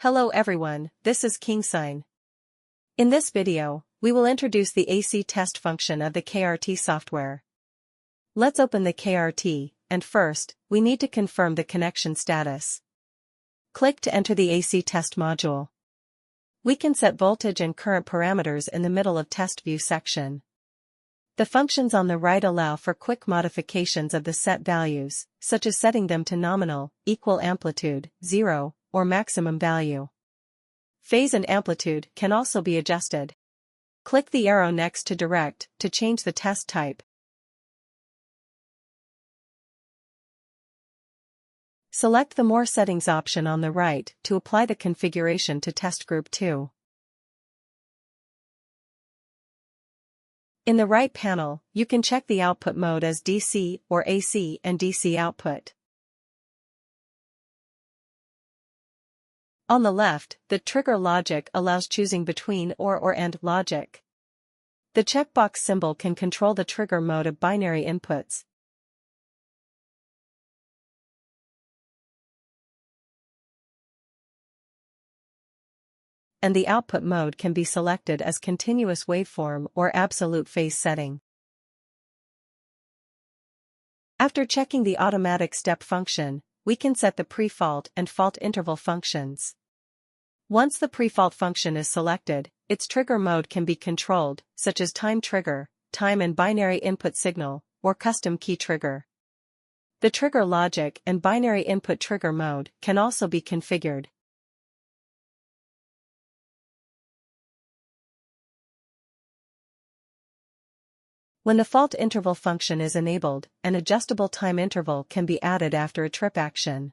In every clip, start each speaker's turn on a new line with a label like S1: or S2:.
S1: Hello everyone, this is KINGSINE. In this video, we will introduce the AC test function of the KRT software. Let's open the KRT, and first, we need to confirm the connection status. Click to enter the AC test module. We can set voltage and current parameters in the middle of test view section. The functions on the right allow for quick modifications of the set values, such as setting them to nominal, equal amplitude, 0, or maximum value. Phase and amplitude can also be adjusted. Click the arrow next to Direct to change the test type. Select the More Settings option on the right to apply the configuration to test group 2. In the right panel, you can check the output mode as DC or AC and DC output. On the left, the trigger logic allows choosing between or and logic. The checkbox symbol can control the trigger mode of binary inputs. And the output mode can be selected as continuous waveform or absolute phase setting. After checking the automatic step function, we can set the pre-fault and fault interval functions. Once the pre-fault function is selected, its trigger mode can be controlled, such as time trigger, time and binary input signal, or custom key trigger. The trigger logic and binary input trigger mode can also be configured. When the fault interval function is enabled, an adjustable time interval can be added after a trip action.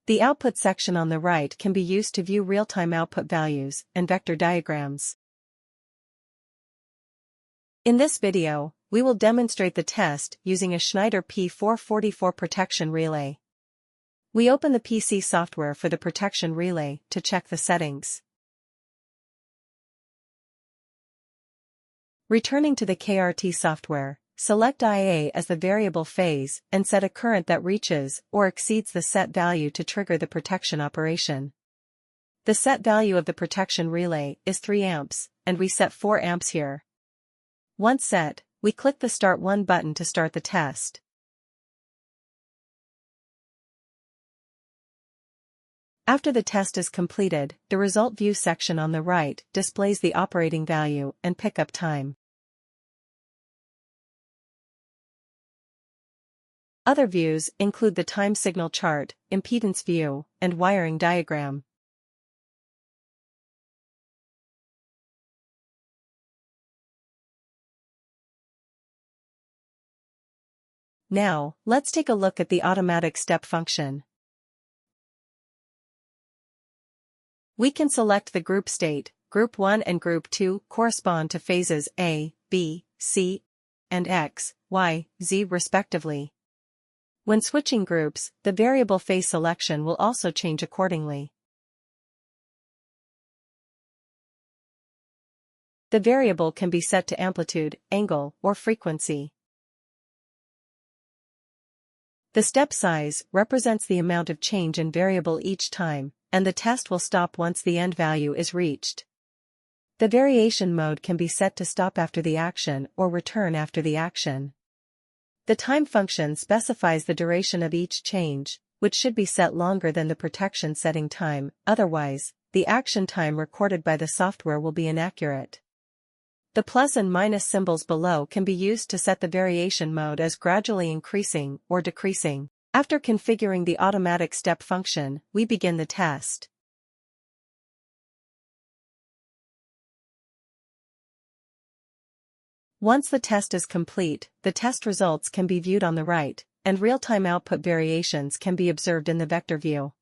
S1: The output section on the right can be used to view real-time output values and vector diagrams. In this video, we will demonstrate the test using a Schneider P444 protection relay. We open the PC software for the protection relay to check the settings. Returning to the KRT software, select IA as the variable phase and set a current that reaches or exceeds the set value to trigger the protection operation. The set value of the protection relay is 3 amps, and we set 4 amps here. Once set, we click the Start 1 button to start the test. After the test is completed, the Result View section on the right displays the operating value and pickup time. Other views include the time signal chart, impedance view, and wiring diagram. Now, let's take a look at the automatic step function. We can select the group state. Group 1 and Group 2 correspond to phases A, B, C, and X, Y, Z respectively. When switching groups, the variable phase selection will also change accordingly. The variable can be set to amplitude, angle, or frequency. The step size represents the amount of change in variable each time, and the test will stop once the end value is reached. The variation mode can be set to stop after the action or return after the action. The time function specifies the duration of each change, which should be set longer than the protection setting time, otherwise, the action time recorded by the software will be inaccurate. The plus and minus symbols below can be used to set the variation mode as gradually increasing or decreasing. After configuring the automatic step function, we begin the test. Once the test is complete, the test results can be viewed on the right, and real-time output variations can be observed in the vector view.